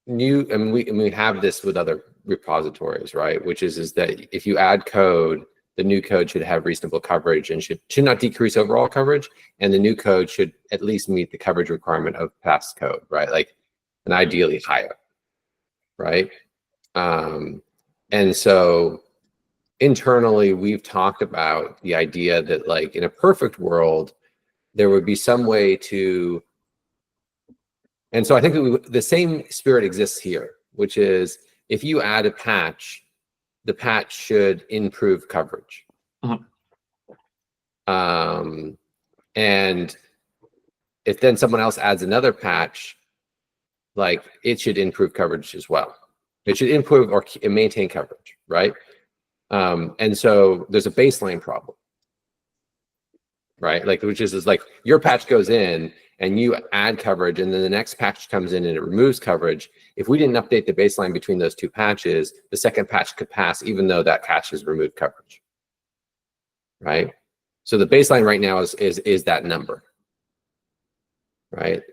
[SPEAKER 3] we have this with other repositories, right? Which is that if you add code, the new code should have reasonable coverage and should not decrease overall coverage, and the new code should at least meet the coverage requirement of past code, right? Like, and ideally higher, right? And so internally, we've talked about the idea that like in a perfect world, there would be some way to, and so I think that the same spirit exists here, which is if you add a patch, the patch should improve coverage. And if then someone else adds another patch, like it should improve coverage as well. It should improve or maintain coverage, right? And so there's a baseline problem, right? Like, which is like your patch goes in and you add coverage, and then the next patch comes in and it removes coverage. If we didn't update the baseline between those two patches, the second patch could pass even though that patch has removed coverage, right? So the baseline right now is that number, right?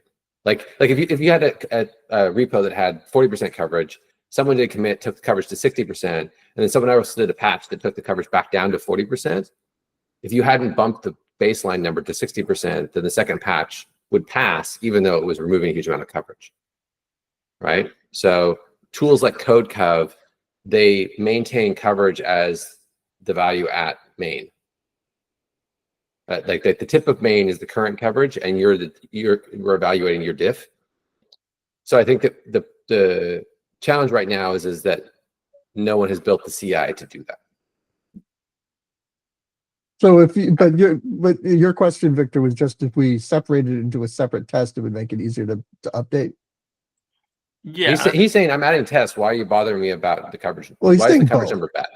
[SPEAKER 3] Like if you had a repo that had 40% coverage, someone did commit, took the coverage to 60%, and then someone else did a patch that took the coverage back down to 40%. If you hadn't bumped the baseline number to 60%, then the second patch would pass, even though it was removing a huge amount of coverage, right? So tools like CodeCov, they maintain coverage as the value at main. Like the tip of main is the current coverage, and you're evaluating your diff. So I think that the challenge right now is that no one has built the CI to do that.
[SPEAKER 2] So but your question, Victor, was just if we separated it into a separate test, it would make it easier to update.
[SPEAKER 5] Yeah,
[SPEAKER 3] He's saying I'm adding tests. Why are you bothering me about the coverage?
[SPEAKER 2] Well, he's
[SPEAKER 3] why is the
[SPEAKER 2] saying
[SPEAKER 3] coverage
[SPEAKER 2] both.
[SPEAKER 3] number bad?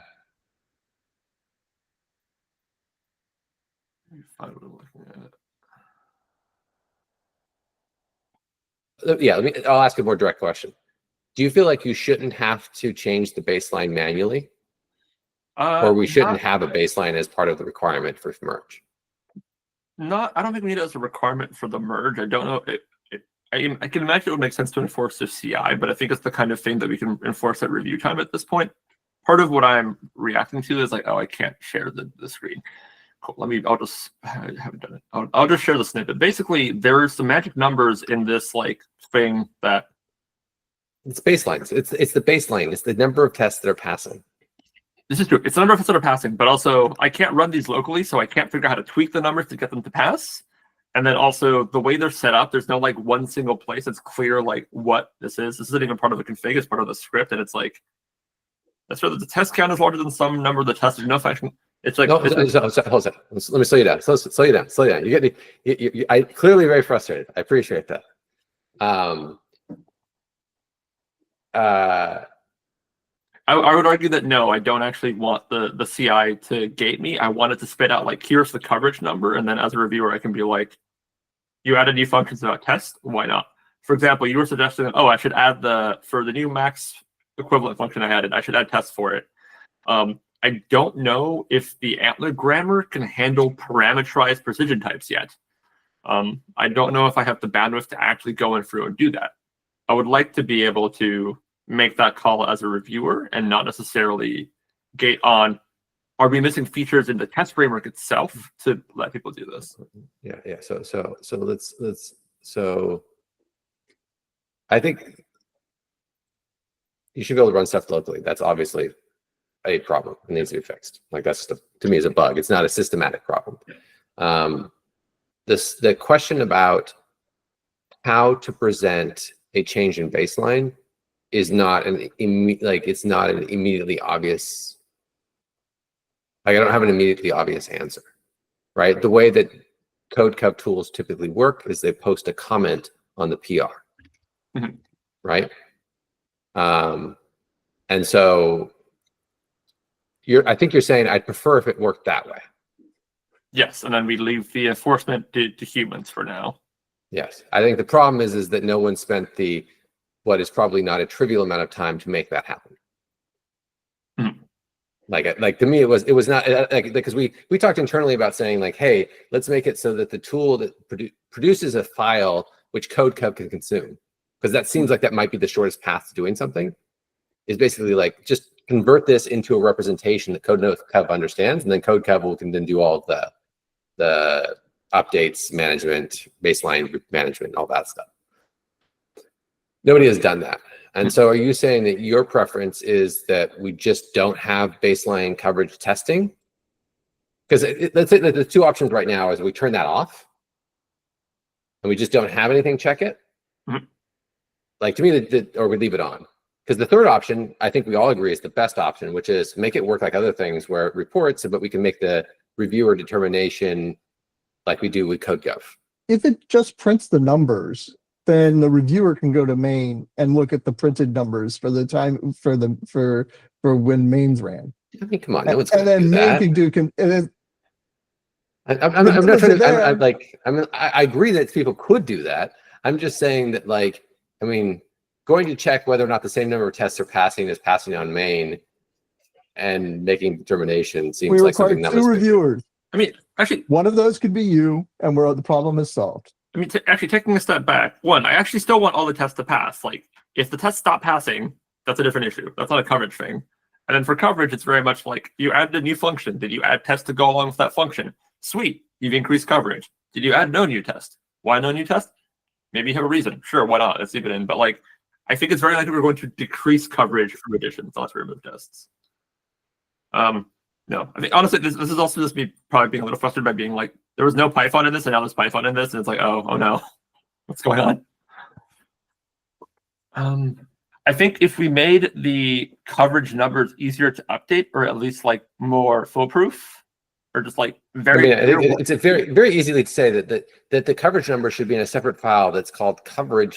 [SPEAKER 3] Yeah, I'll ask a more direct question. Do you feel like you shouldn't have to change the baseline manually? Or we shouldn't have a baseline as part of the requirement for merge?
[SPEAKER 5] I don't think we need it as a requirement for the merge. I don't know. I can imagine it would make sense to enforce the CI, but I think it's the kind of thing that we can enforce at review time at this point. Part of what I'm reacting to is like, oh, I can't share the screen. Cool. I haven't done it. I'll just share the snippet. Basically, there are some magic numbers in this like thing that
[SPEAKER 3] it's baselines. It's the baseline. It's the number of tests that are passing.
[SPEAKER 5] This is true. It's the number of tests that are passing, but also I can't run these locally, so I can't figure out how to tweak the numbers to get them to pass. And then also the way they're set up, there's no like one single place that's clear like what this is. This isn't even part of the config, it's part of the script, and it's like that's where the test count is larger than some number of the tests. There's no function. It's like
[SPEAKER 3] hold on. Let me slow you down. Slow you down. You get me. I clearly very frustrated. I appreciate that.
[SPEAKER 5] I would argue that no, I don't actually want the CI to gate me. I want it to spit out like, here's the coverage number, and then as a reviewer, I can be like, you added new functions about test, why not? For example, you were suggesting that, oh, I should add for the new max equivalent function I added, I should add tests for it. I don't know if the Antler grammar can handle parameterized precision types yet. I don't know if I have the bandwidth to actually go in through and do that. I would like to be able to make that call as a reviewer and not necessarily gate on, are we missing features in the test framework itself to let people do this?
[SPEAKER 3] Yeah. So I think you should be able to run stuff locally. That's obviously a problem. It needs to be fixed. Like that's just to me is a bug. It's not a systematic problem. The question about how to present a change in baseline is not it's not an immediately obvious. Like I don't have an immediately obvious answer, right? The way that CodeCov tools typically work is they post a comment on the PR, right? And so I think you're saying I'd prefer if it worked that way.
[SPEAKER 5] Yes, and then we leave the enforcement to humans for now.
[SPEAKER 3] Yes, I think the problem is that no one spent what is probably not a trivial amount of time to make that happen. Like to me, it was not like because we talked internally about saying like, hey, let's make it so that the tool that produces a file which CodeCov can consume, because that seems like that might be the shortest path to doing something. Is basically like just convert this into a representation that CodeCov understands, and then CodeCov can then do all the updates, management, baseline management, all that stuff. Nobody has done that. And so are you saying that your preference is that we just don't have baseline coverage testing? Because let's say that the two options right now is we turn that off and we just don't have anything check it. Like to me, or we leave it on. Because the third option, I think we all agree is the best option, which is make it work like other things where it reports, but we can make the reviewer determination like we do with CodeGov.
[SPEAKER 2] If it just prints the numbers, then the reviewer can go to main and look at the printed numbers for the time for when mains ran.
[SPEAKER 3] I mean, come on, no one's
[SPEAKER 2] and
[SPEAKER 3] going to do
[SPEAKER 2] then
[SPEAKER 3] that.
[SPEAKER 2] main can do. And then
[SPEAKER 3] I'm not trying to. I agree that people could do that. I'm just saying that, like, I mean, going to check whether or not the same number of tests are passing as passing on main, and making determination seems like something that
[SPEAKER 2] two reviewers.
[SPEAKER 5] I mean, actually,
[SPEAKER 2] one of those could be you, and the problem is solved.
[SPEAKER 5] I mean, actually taking a step back, one, I actually still want all the tests to pass. Like, if the tests stop passing, that's a different issue. That's not a coverage thing. And then for coverage, it's very much like you added a new function. Did you add tests to go along with that function? Sweet, you've increased coverage. Did you add no new test? Why no new test? Maybe you have a reason. Sure, why not? Let's leave it in. But like, I think it's very likely we're going to decrease coverage from additions unless we remove tests. No, I mean, honestly, this is also just me probably being a little frustrated by being like, there was no Python in this, and now there's Python in this, and it's like, oh no, what's going on? I think if we made the coverage numbers easier to update, or at least like more foolproof, or just like very,
[SPEAKER 3] I mean, it's a very easily to say that the coverage number should be in a separate file that's called current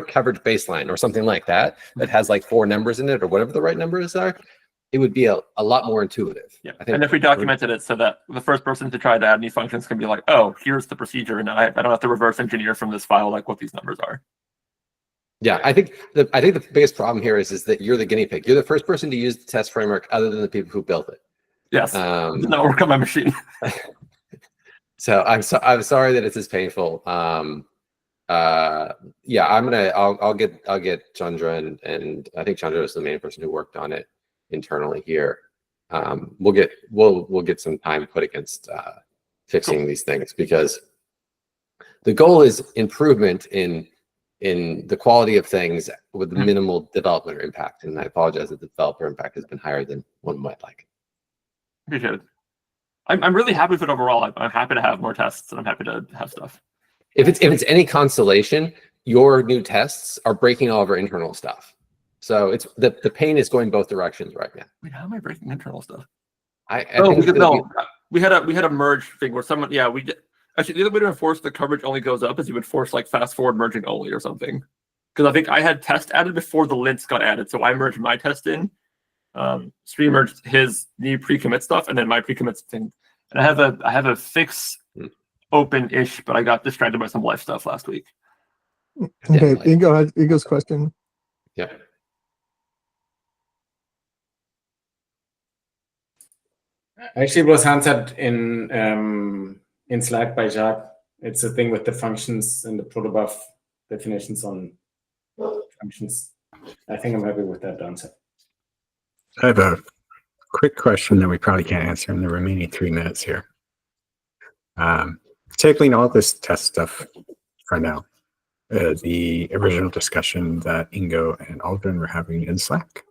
[SPEAKER 3] coverage baseline or something like that has like 4 numbers in it or whatever the right numbers are. It would be a lot more intuitive.
[SPEAKER 5] Yeah, and if we documented it so that the first person to try to add new functions can be like, oh, here's the procedure, and I don't have to reverse engineer from this file like what these numbers are.
[SPEAKER 3] Yeah, I think the biggest problem here is that you're the guinea pig. You're the first person to use the test framework other than the people who built it.
[SPEAKER 5] Yes, did not work on my machine.
[SPEAKER 3] So I'm sorry that it's as painful. Yeah, I'll get Chandra and I think Chandra is the main person who worked on it internally here. We'll get some time put against fixing these things, because the goal is improvement in the quality of things with minimal developer impact. And I apologize that the developer impact has been higher than one might like.
[SPEAKER 5] Appreciate it. I'm really happy with it overall. I'm happy to have more tests, and I'm happy to have stuff.
[SPEAKER 3] If it's any consolation, your new tests are breaking all of our internal stuff. So it's the pain is going both directions right now.
[SPEAKER 5] Wait, how am I breaking internal stuff?
[SPEAKER 3] We had
[SPEAKER 5] a merge thing where someone, Actually, the other way to enforce the coverage only goes up is you would force like fast forward merging only or something. Because I think I had test added before the lints got added, so I merged my test in. Stream merged his new pre-commit stuff, and then my pre-commit thing. And I have a fix open-ish, but I got distracted by some life stuff last week.
[SPEAKER 2] Okay,
[SPEAKER 3] like-
[SPEAKER 2] Ingo's question.
[SPEAKER 3] Yeah.
[SPEAKER 1] Actually, it was answered in Slack by Jacques. It's a thing with the functions and the protobuf definitions on functions. I think I'm happy with that answer.
[SPEAKER 4] I have a quick question that we probably can't answer in the remaining 3 minutes here. Tabling all this test stuff for now. The original discussion that Ingo and Aldrin were having in Slack.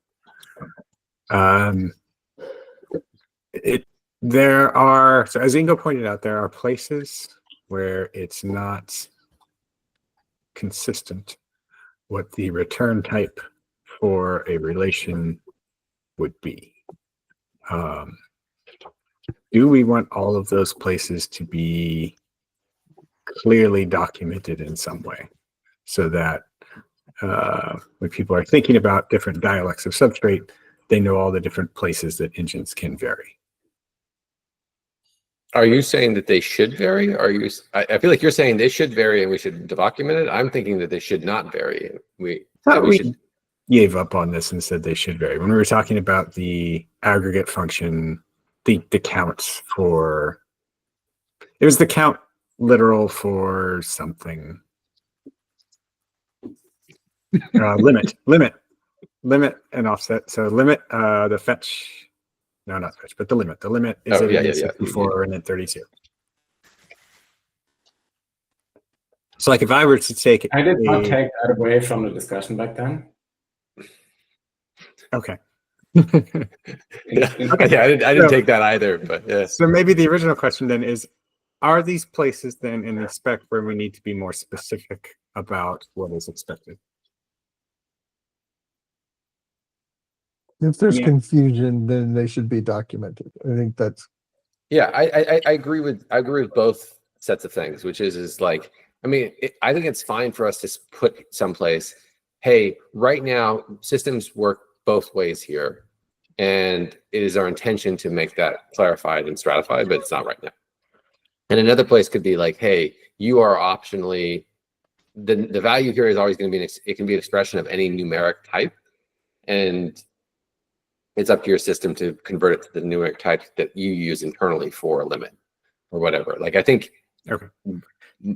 [SPEAKER 4] There are, so as Ingo pointed out, there are places where it's not consistent what the return type for a relation would be. Do we want all of those places to be clearly documented in some way so that when people are thinking about different dialects of Substrate, they know all the different places that engines can vary?
[SPEAKER 3] Are you saying that they should vary? Are you? I feel like you're saying they should vary and we should document it. I'm thinking that they should not vary. We should.
[SPEAKER 4] Gave up on this and said they should vary. When we were talking about the aggregate function, the counts for, it was the count literal for something. Limit and offset. So limit the fetch. No, not fetch, but the limit. The limit is at 64 and then 32. So like if I were to take
[SPEAKER 1] I did not take that away from the discussion back then.
[SPEAKER 4] Okay.
[SPEAKER 3] Okay. Yeah, I didn't take that either, but yeah.
[SPEAKER 4] So maybe the original question then is, are these places then in the spec where we need to be more specific about what is expected?
[SPEAKER 2] If there's confusion, then they should be documented. I think that's.
[SPEAKER 3] Yeah, I agree with both sets of things, which is like, I mean, I think it's fine for us to put someplace, hey, right now systems work both ways here, and it is our intention to make that clarified and stratified, but it's not right now. And another place could be like, hey, you are optionally, the value here is always going to be, it can be an expression of any numeric type, and it's up to your system to convert it to the numeric type that you use internally for a limit or whatever. Like, I think,
[SPEAKER 4] okay.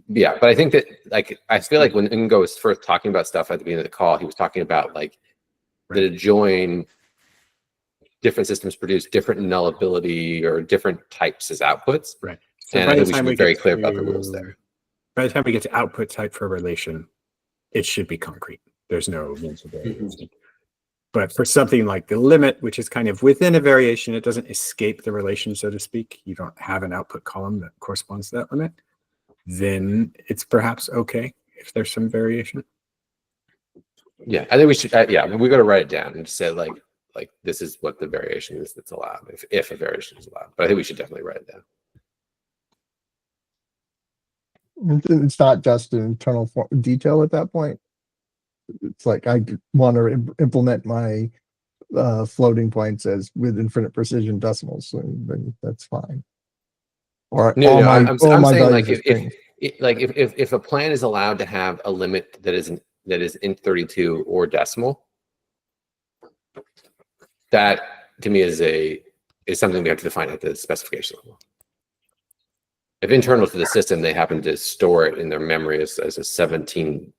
[SPEAKER 3] Yeah, but I think that, like, I feel like when Ingo was first talking about stuff at the beginning of the call, he was talking about like the join, different systems produce different nullability or different types as outputs.
[SPEAKER 4] Right. So
[SPEAKER 3] and I think we should be very clear about the rules there.
[SPEAKER 4] By the time we get to output type for a relation, it should be concrete. There's no means of variation. But for something like the limit, which is kind of within a variation, it doesn't escape the relation, so to speak. You don't have an output column that corresponds to that limit. Then it's perhaps okay if there's some variation.
[SPEAKER 3] Yeah, I think we should. Yeah, I mean, we got to write it down and just say like this is what the variation is that's allowed, if a variation is allowed. But I think we should definitely write it down.
[SPEAKER 2] It's not just an internal detail at that point. It's like I want to implement my floating points as with infinite precision decimals, and then that's fine. Or
[SPEAKER 3] no, I'm saying like if a plan is allowed to have a limit that is int 32 or decimal, that to me is something we have to define at the specification level. If internal to the system, they happen to store it in their memory as a 17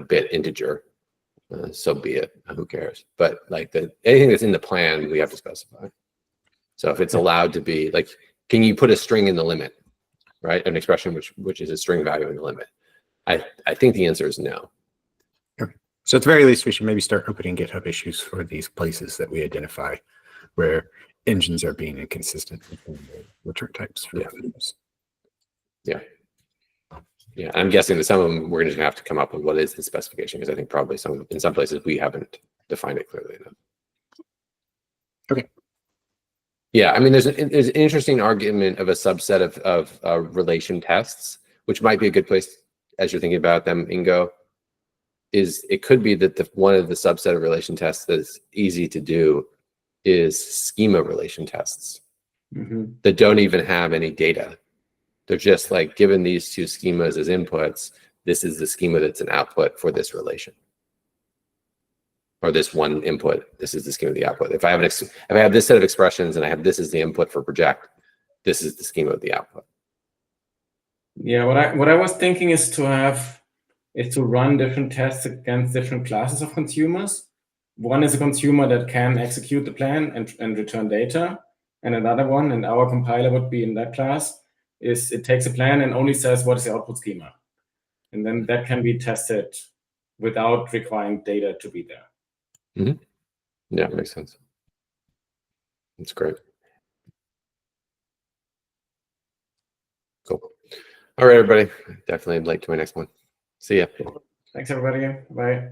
[SPEAKER 3] bit integer, so be it. Who cares? But like anything that's in the plan, we have to specify. So if it's allowed to be like, can you put a string in the limit, right? An expression which is a string value in the limit. I think the answer is no.
[SPEAKER 4] Okay. So at the very least, we should maybe start opening GitHub issues for these places that we identify where engines are being inconsistent between the return types for values.
[SPEAKER 3] Yeah. Yeah, I'm guessing that some of them we're going to have to come up with what is the specification, because I think probably in some places we haven't defined it clearly enough.
[SPEAKER 4] Okay.
[SPEAKER 3] Yeah, I mean, there's an interesting argument of a subset of relation tests, which might be a good place as you're thinking about them, Ingo. Is it could be that one of the subset of relation tests that's easy to do is schema relation tests that don't even have any data. They're just like, given these two schemas as inputs, this is the schema that's an output for this relation. Or this one input, this is the schema of the output. If I have this set of expressions and I have this as the input for project, this is the schema of the output.
[SPEAKER 1] Yeah, what I was thinking is to run different tests against different classes of consumers. One is a consumer that can execute the plan and return data, and another one, and our compiler would be in that class, is it takes a plan and only says what is the output schema, and then that can be tested without requiring data to be there.
[SPEAKER 3] Mm-hmm. Yeah, makes sense. That's great. Cool. All right, everybody. Definitely late to my next one. See ya.
[SPEAKER 1] Thanks, everybody. Bye.